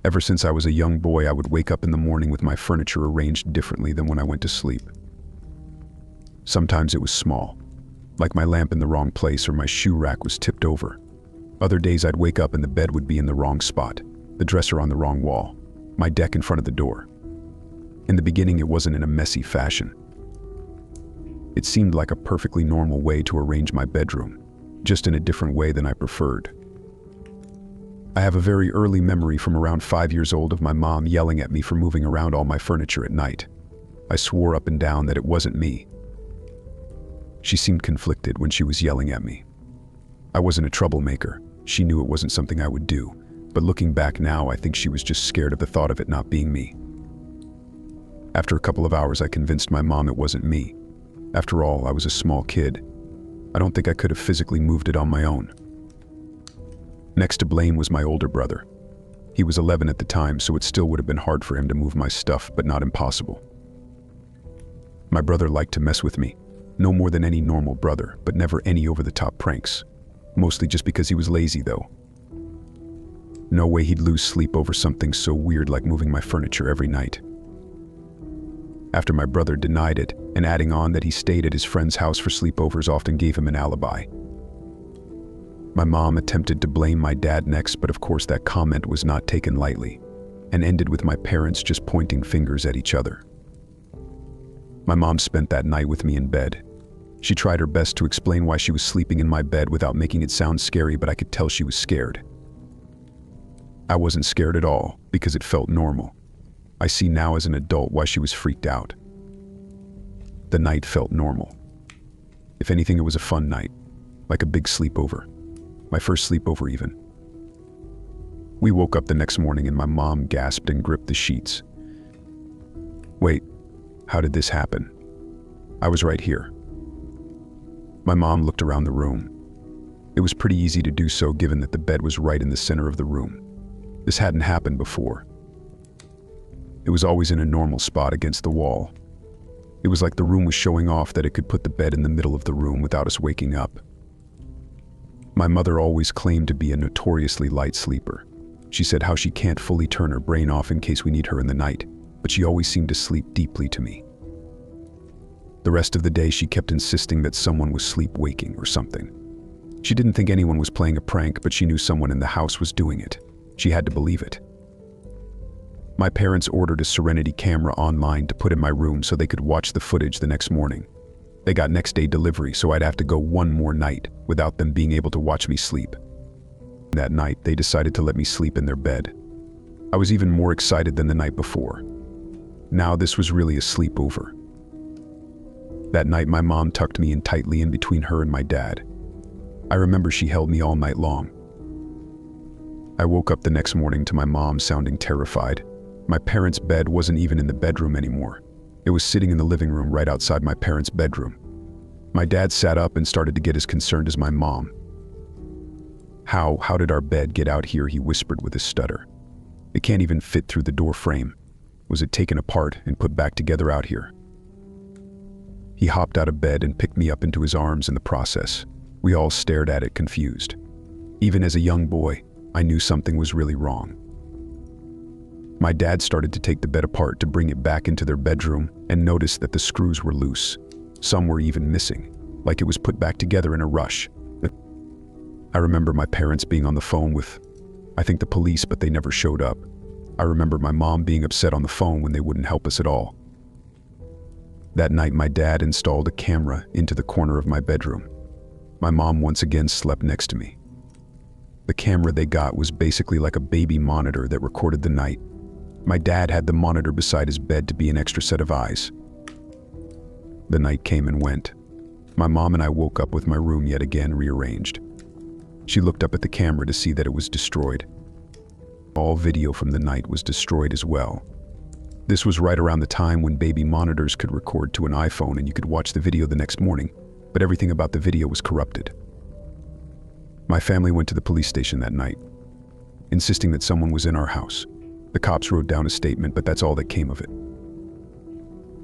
Ever since I was a young boy, I would wake up in the morning with my furniture arranged differently than when I went to sleep. Sometimes it was small, like my lamp in the wrong place or my shoe rack was tipped over. Other days I'd wake up and the bed would be in the wrong spot, the dresser on the wrong wall, my deck in front of the door. In the beginning, it wasn't in a messy fashion. It seemed like a perfectly normal way to arrange my bedroom, just in a different way than I preferred. I have a very early memory from around 5 years old of my mom yelling at me for moving around all my furniture at night. I swore up and down that it wasn't me. She seemed conflicted when she was yelling at me. I wasn't a troublemaker. She knew it wasn't something I would do, but looking back now, I think she was just scared of the thought of it not being me. After a couple of hours, I convinced my mom it wasn't me. After all, I was a small kid. I don't think I could have physically moved it on my own. Next to blame was my older brother. He was 11 at the time, so it still would have been hard for him to move my stuff, but not impossible. My brother liked to mess with me, no more than any normal brother, but never any over-the-top pranks. Mostly just because he was lazy, though. No way he'd lose sleep over something so weird like moving my furniture every night. After my brother denied it, and adding on that he stayed at his friend's house for sleepovers often gave him an alibi. My mom attempted to blame my dad next, but of course that comment was not taken lightly, and ended with my parents just pointing fingers at each other. My mom spent that night with me in bed. She tried her best to explain why she was sleeping in my bed without making it sound scary, but I could tell she was scared. I wasn't scared at all, because it felt normal. I see now as an adult why she was freaked out. The night felt normal. If anything, it was a fun night, like a big sleepover. My first sleepover even. We woke up the next morning and my mom gasped and gripped the sheets. Wait, how did this happen? I was right here. My mom looked around the room. It was pretty easy to do so given that the bed was right in the center of the room. This hadn't happened before. It was always in a normal spot against the wall. It was like the room was showing off that it could put the bed in the middle of the room without us waking up. My mother always claimed to be a notoriously light sleeper. She said how she can't fully turn her brain off in case we need her in the night, but she always seemed to sleep deeply to me. The rest of the day she kept insisting that someone was sleep-waking or something. She didn't think anyone was playing a prank, but she knew someone in the house was doing it. She had to believe it. My parents ordered a Serenity camera online to put in my room so they could watch the footage the next morning. They got next-day delivery, so I'd have to go one more night without them being able to watch me sleep. That night, they decided to let me sleep in their bed. I was even more excited than the night before. Now this was really a sleepover. That night, my mom tucked me in tightly in between her and my dad. I remember she held me all night long. I woke up the next morning to my mom sounding terrified. My parents' bed wasn't even in the bedroom anymore. It was sitting in the living room right outside my parents' bedroom. My dad sat up and started to get as concerned as my mom. How did our bed get out here?" he whispered with a stutter. "It can't even fit through the door frame. Was it taken apart and put back together out here?" He hopped out of bed and picked me up into his arms in the process. We all stared at it confused. Even as a young boy, I knew something was really wrong. My dad started to take the bed apart to bring it back into their bedroom and noticed that the screws were loose. Some were even missing, like it was put back together in a rush. I remember my parents being on the phone with, I think, the police, but they never showed up. I remember my mom being upset on the phone when they wouldn't help us at all. That night, my dad installed a camera into the corner of my bedroom. My mom once again slept next to me. The camera they got was basically like a baby monitor that recorded the night. My dad had the monitor beside his bed to be an extra set of eyes. The night came and went. My mom and I woke up with my room yet again rearranged. She looked up at the camera to see that it was destroyed. All video from the night was destroyed as well. This was right around the time when baby monitors could record to an iPhone and you could watch the video the next morning, but everything about the video was corrupted. My family went to the police station that night, insisting that someone was in our house. The cops wrote down a statement, but that's all that came of it.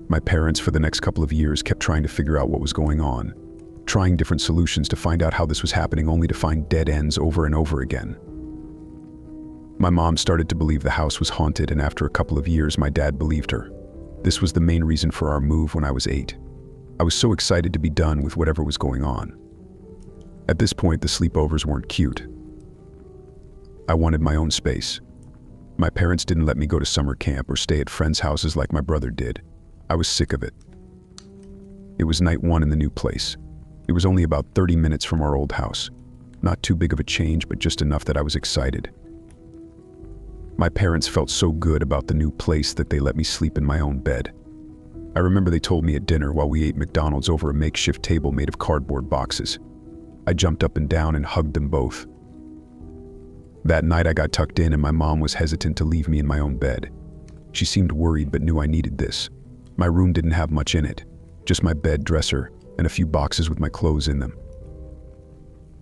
My parents, for the next couple of years, kept trying to figure out what was going on, trying different solutions to find out how this was happening, only to find dead ends over and over again. My mom started to believe the house was haunted, and after a couple of years, my dad believed her. This was the main reason for our move when I was 8. I was so excited to be done with whatever was going on. At this point, the sleepovers weren't cute. I wanted my own space. My parents didn't let me go to summer camp or stay at friends' houses like my brother did. I was sick of it. It was night 1 in the new place. It was only about 30 minutes from our old house. Not too big of a change, but just enough that I was excited. My parents felt so good about the new place that they let me sleep in my own bed. I remember they told me at dinner while we ate McDonald's over a makeshift table made of cardboard boxes. I jumped up and down and hugged them both. That night I got tucked in and my mom was hesitant to leave me in my own bed. She seemed worried but knew I needed this. My room didn't have much in it, just my bed, dresser, and a few boxes with my clothes in them.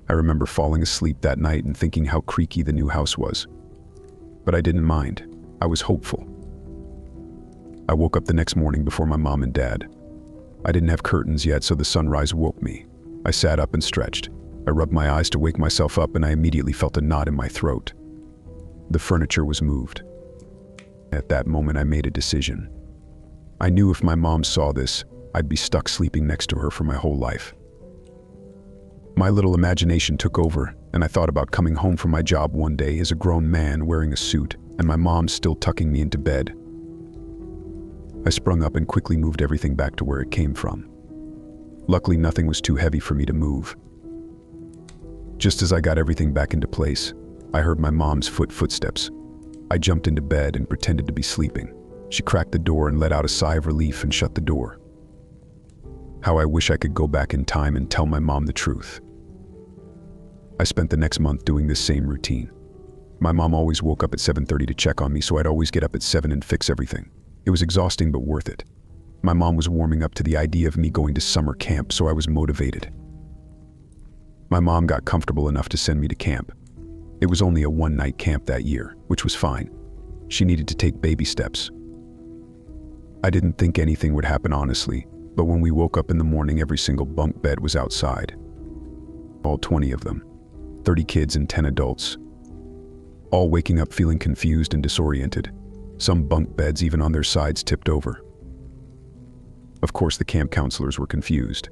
I remember falling asleep that night and thinking how creaky the new house was. But I didn't mind. I was hopeful. I woke up the next morning before my mom and dad. I didn't have curtains yet, so the sunrise woke me. I sat up and stretched. I rubbed my eyes to wake myself up, and I immediately felt a knot in my throat. The furniture was moved. At that moment, I made a decision. I knew if my mom saw this, I'd be stuck sleeping next to her for my whole life. My little imagination took over, and I thought about coming home from my job one day as a grown man wearing a suit, and my mom still tucking me into bed. I sprung up and quickly moved everything back to where it came from. Luckily, nothing was too heavy for me to move. Just as I got everything back into place, I heard my mom's footsteps. I jumped into bed and pretended to be sleeping. She cracked the door and let out a sigh of relief and shut the door. How I wish I could go back in time and tell my mom the truth. I spent the next month doing this same routine. My mom always woke up at 7:30 to check on me, so I'd always get up at 7 and fix everything. It was exhausting but worth it. My mom was warming up to the idea of me going to summer camp, so I was motivated. My mom got comfortable enough to send me to camp. It was only a one-night camp that year, which was fine. She needed to take baby steps. I didn't think anything would happen, honestly, but when we woke up in the morning, every single bunk bed was outside. All 20 of them. 30 kids and 10 adults. All waking up feeling confused and disoriented. Some bunk beds even on their sides tipped over. Of course, the camp counselors were confused.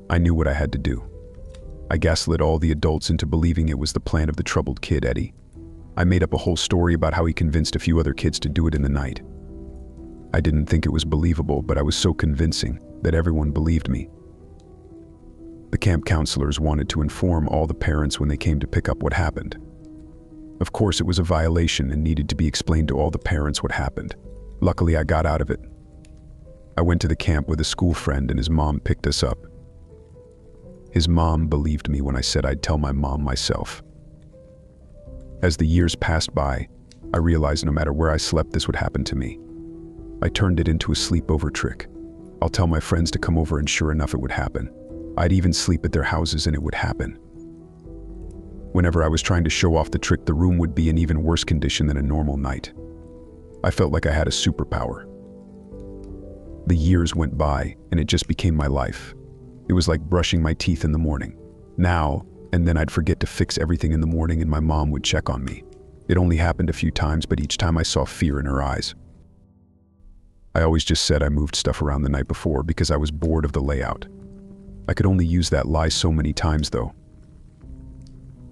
I knew what I had to do. I gaslit all the adults into believing it was the plan of the troubled kid, Eddie. I made up a whole story about how he convinced a few other kids to do it in the night. I didn't think it was believable, but I was so convincing that everyone believed me. The camp counselors wanted to inform all the parents when they came to pick up what happened. Of course, it was a violation and needed to be explained to all the parents what happened. Luckily, I got out of it. I went to the camp with a school friend and his mom picked us up. His mom believed me when I said I'd tell my mom myself. As the years passed by, I realized no matter where I slept, this would happen to me. I turned it into a sleepover trick. I'll tell my friends to come over and sure enough it would happen. I'd even sleep at their houses and it would happen. Whenever I was trying to show off the trick, the room would be in even worse condition than a normal night. I felt like I had a superpower. The years went by and it just became my life. It was like brushing my teeth in the morning. Now and then I'd forget to fix everything in the morning and my mom would check on me. It only happened a few times, but each time I saw fear in her eyes. I always just said I moved stuff around the night before because I was bored of the layout. I could only use that lie so many times though.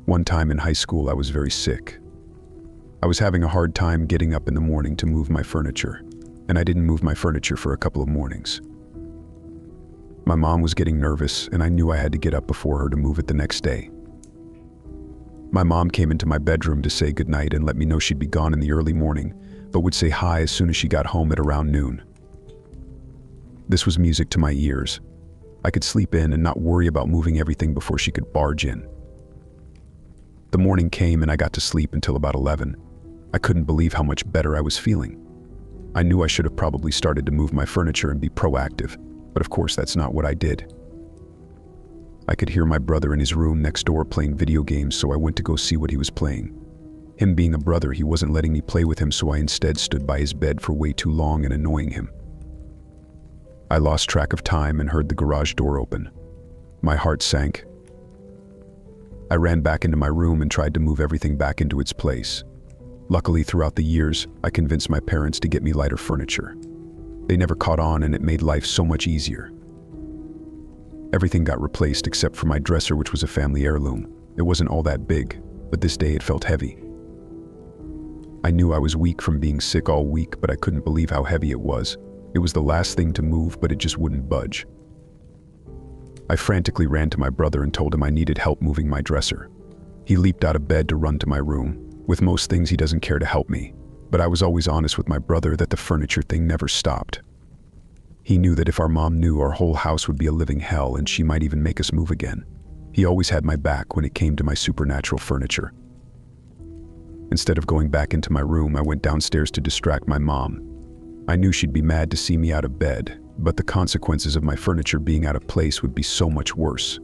One time in high school, I was very sick. I was having a hard time getting up in the morning to move my furniture, and I didn't move my furniture for a couple of mornings. My mom was getting nervous, and I knew I had to get up before her to move it the next day. My mom came into my bedroom to say goodnight and let me know she'd be gone in the early morning, but would say hi as soon as she got home at around noon. This was music to my ears. I could sleep in and not worry about moving everything before she could barge in. The morning came and I got to sleep until about 11. I couldn't believe how much better I was feeling. I knew I should have probably started to move my furniture and be proactive, but of course that's not what I did. I could hear my brother in his room next door playing video games, so I went to go see what he was playing. Him being a brother, he wasn't letting me play with him, so I instead stood by his bed for way too long and annoying him. I lost track of time and heard the garage door open. My heart sank. I ran back into my room and tried to move everything back into its place. Luckily, throughout the years, I convinced my parents to get me lighter furniture. They never caught on, and it made life so much easier. Everything got replaced except for my dresser, which was a family heirloom. It wasn't all that big, but this day it felt heavy. I knew I was weak from being sick all week, but I couldn't believe how heavy it was. It was the last thing to move, but it just wouldn't budge. I frantically ran to my brother and told him I needed help moving my dresser. He leaped out of bed to run to my room. With most things, he doesn't care to help me, but I was always honest with my brother that the furniture thing never stopped. He knew that if our mom knew, our whole house would be a living hell, and she might even make us move again. He always had my back when it came to my supernatural furniture. Instead of going back into my room, I went downstairs to distract my mom. I knew she'd be mad to see me out of bed, but the consequences of my furniture being out of place would be so much worse.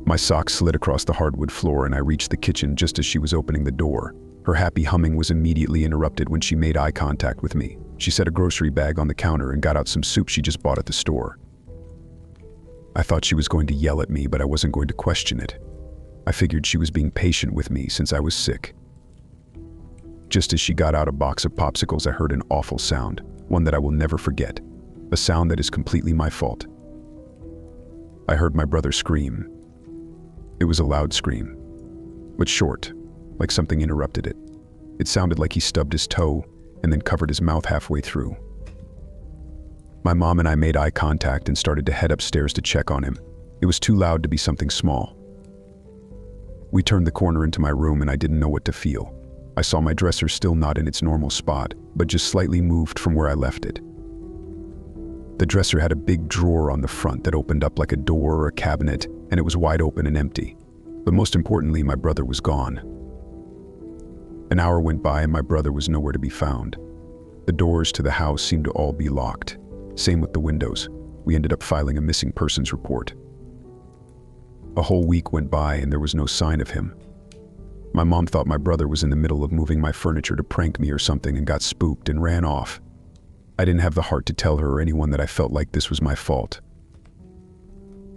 My socks slid across the hardwood floor, and I reached the kitchen just as she was opening the door. Her happy humming was immediately interrupted when she made eye contact with me. She set a grocery bag on the counter and got out some soup she just bought at the store. I thought she was going to yell at me, but I wasn't going to question it. I figured she was being patient with me since I was sick. Just as she got out a box of popsicles, I heard an awful sound, one that I will never forget, a sound that is completely my fault. I heard my brother scream. It was a loud scream, but short, like something interrupted it. It sounded like he stubbed his toe and then covered his mouth halfway through. My mom and I made eye contact and started to head upstairs to check on him. It was too loud to be something small. We turned the corner into my room, and I didn't know what to feel. I saw my dresser still not in its normal spot, but just slightly moved from where I left it. The dresser had a big drawer on the front that opened up like a door or a cabinet, and it was wide open and empty. But most importantly, my brother was gone. An hour went by and my brother was nowhere to be found. The doors to the house seemed to all be locked. Same with the windows. We ended up filing a missing persons report. A whole week went by and there was no sign of him. My mom thought my brother was in the middle of moving my furniture to prank me or something and got spooked and ran off. I didn't have the heart to tell her or anyone that I felt like this was my fault.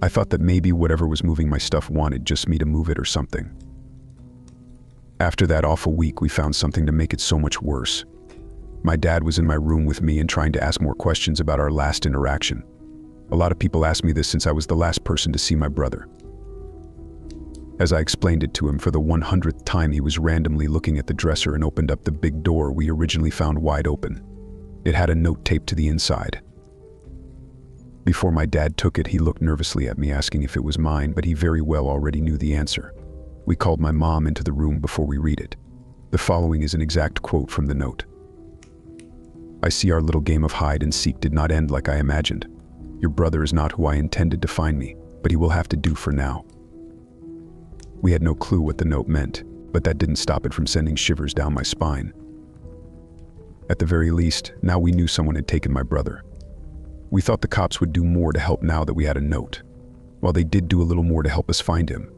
I thought that maybe whatever was moving my stuff wanted just me to move it or something. After that awful week, we found something to make it so much worse. My dad was in my room with me and trying to ask more questions about our last interaction. A lot of people asked me this since I was the last person to see my brother. As I explained it to him for the 100th time, he was randomly looking at the dresser and opened up the big door we originally found wide open. It had a note taped to the inside. Before my dad took it, he looked nervously at me, asking if it was mine, but he very well already knew the answer. We called my mom into the room before we read it. The following is an exact quote from the note. "I see our little game of hide and seek did not end like I imagined. Your brother is not who I intended to find me, but he will have to do for now." We had no clue what the note meant, but that didn't stop it from sending shivers down my spine. At the very least, now we knew someone had taken my brother. We thought the cops would do more to help now that we had a note. While they did do a little more to help us find him,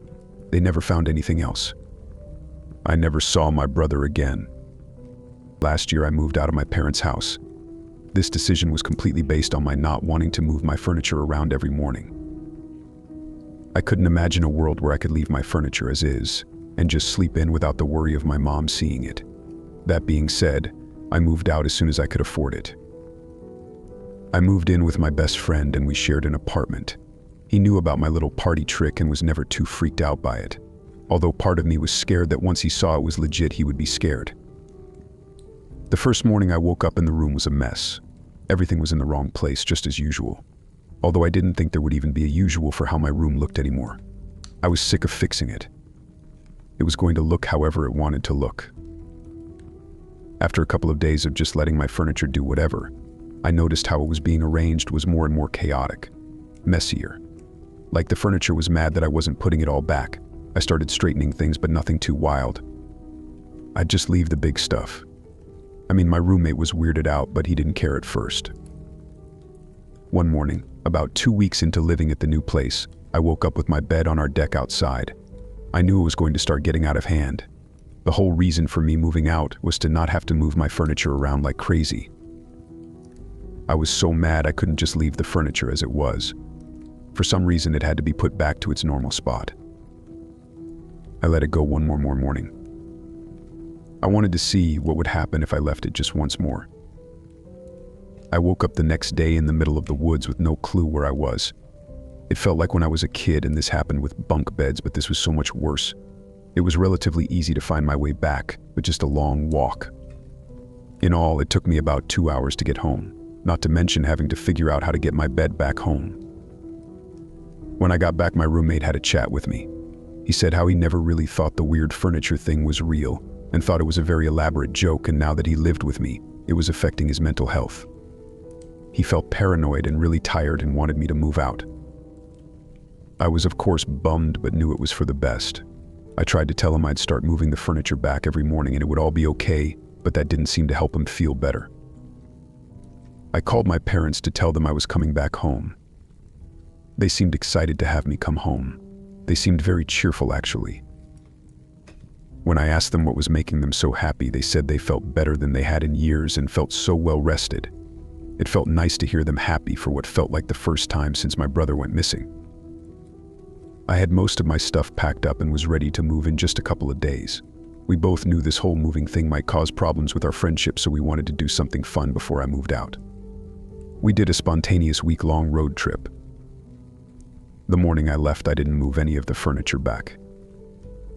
they never found anything else. I never saw my brother again. Last year, I moved out of my parents' house. This decision was completely based on my not wanting to move my furniture around every morning. I couldn't imagine a world where I could leave my furniture as is and just sleep in without the worry of my mom seeing it. That being said, I moved out as soon as I could afford it. I moved in with my best friend and we shared an apartment. He knew about my little party trick and was never too freaked out by it, although part of me was scared that once he saw it was legit, he would be scared. The first morning I woke up and the room was a mess. Everything was in the wrong place, just as usual. Although I didn't think there would even be a usual for how my room looked anymore. I was sick of fixing it. It was going to look however it wanted to look. After a couple of days of just letting my furniture do whatever, I noticed how it was being arranged was more and more chaotic, messier. Like the furniture was mad that I wasn't putting it all back. I started straightening things, but nothing too wild. I'd just leave the big stuff. I mean, my roommate was weirded out, but he didn't care at first. One morning, about 2 weeks into living at the new place, I woke up with my bed on our deck outside. I knew it was going to start getting out of hand. The whole reason for me moving out was to not have to move my furniture around like crazy. I was so mad I couldn't just leave the furniture as it was. For some reason, it had to be put back to its normal spot. I let it go one more morning. I wanted to see what would happen if I left it just once more. I woke up the next day in the middle of the woods with no clue where I was. It felt like when I was a kid and this happened with bunk beds, but this was so much worse. It was relatively easy to find my way back, but just a long walk. In all, it took me about 2 hours to get home, not to mention having to figure out how to get my bed back home. When I got back, my roommate had a chat with me. He said how he never really thought the weird furniture thing was real and thought it was a very elaborate joke, and now that he lived with me, it was affecting his mental health. He felt paranoid and really tired and wanted me to move out. I was of course bummed, but knew it was for the best. I tried to tell him I'd start moving the furniture back every morning and it would all be okay, but that didn't seem to help him feel better. I called my parents to tell them I was coming back home. They seemed excited to have me come home. They seemed very cheerful, actually. When I asked them what was making them so happy, they said they felt better than they had in years and felt so well rested. It felt nice to hear them happy for what felt like the first time since my brother went missing. I had most of my stuff packed up and was ready to move in just a couple of days. We both knew this whole moving thing might cause problems with our friendship, so we wanted to do something fun before I moved out. We did a spontaneous week-long road trip. The morning I left, I didn't move any of the furniture back.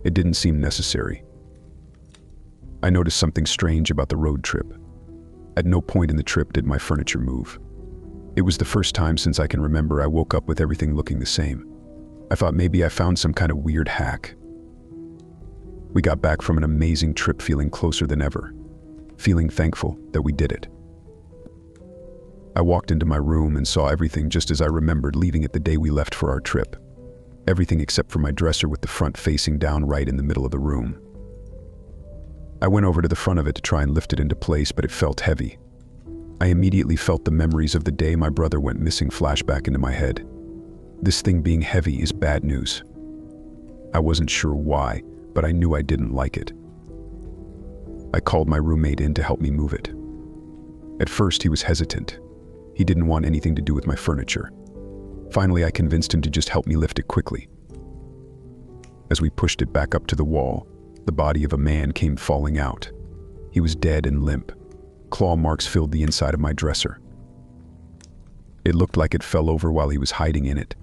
It didn't seem necessary. I noticed something strange about the road trip. At no point in the trip did my furniture move. It was the first time since I can remember I woke up with everything looking the same. I thought maybe I found some kind of weird hack. We got back from an amazing trip feeling closer than ever, feeling thankful that we did it. I walked into my room and saw everything just as I remembered leaving it the day we left for our trip. Everything except for my dresser with the front facing down right in the middle of the room. I went over to the front of it to try and lift it into place, but it felt heavy. I immediately felt the memories of the day my brother went missing flash back into my head. This thing being heavy is bad news. I wasn't sure why, but I knew I didn't like it. I called my roommate in to help me move it. At first, he was hesitant. He didn't want anything to do with my furniture. Finally, I convinced him to just help me lift it quickly. As we pushed it back up to the wall, the body of a man came falling out. He was dead and limp. Claw marks filled the inside of my dresser. It looked like it fell over while he was hiding in it.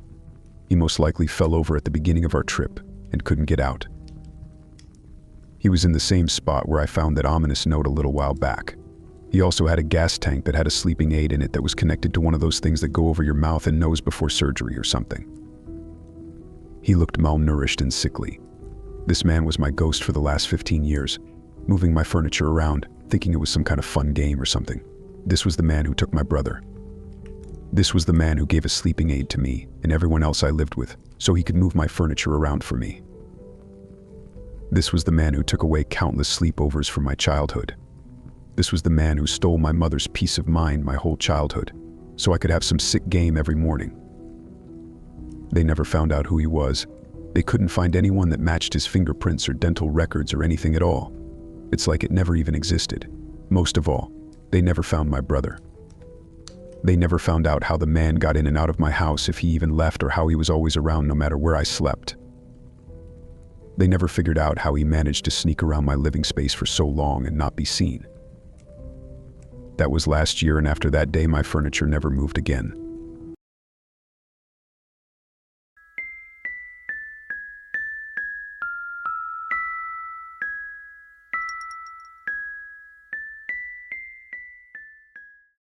He most likely fell over at the beginning of our trip and couldn't get out. He was in the same spot where I found that ominous note a little while back. He also had a gas tank that had a sleeping aid in it that was connected to one of those things that go over your mouth and nose before surgery or something. He looked malnourished and sickly. This man was my ghost for the last 15 years, moving my furniture around, thinking it was some kind of fun game or something. This was the man who took my brother. This was the man who gave a sleeping aid to me and everyone else I lived with, so he could move my furniture around for me. This was the man who took away countless sleepovers from my childhood. This was the man who stole my mother's peace of mind my whole childhood, so I could have some sick game every morning. They never found out who he was. They couldn't find anyone that matched his fingerprints or dental records or anything at all. It's like it never even existed. Most of all, they never found my brother. They never found out how the man got in and out of my house, if he even left, or how he was always around no matter where I slept. They never figured out how he managed to sneak around my living space for so long and not be seen. That was last year, and after that day my furniture never moved again.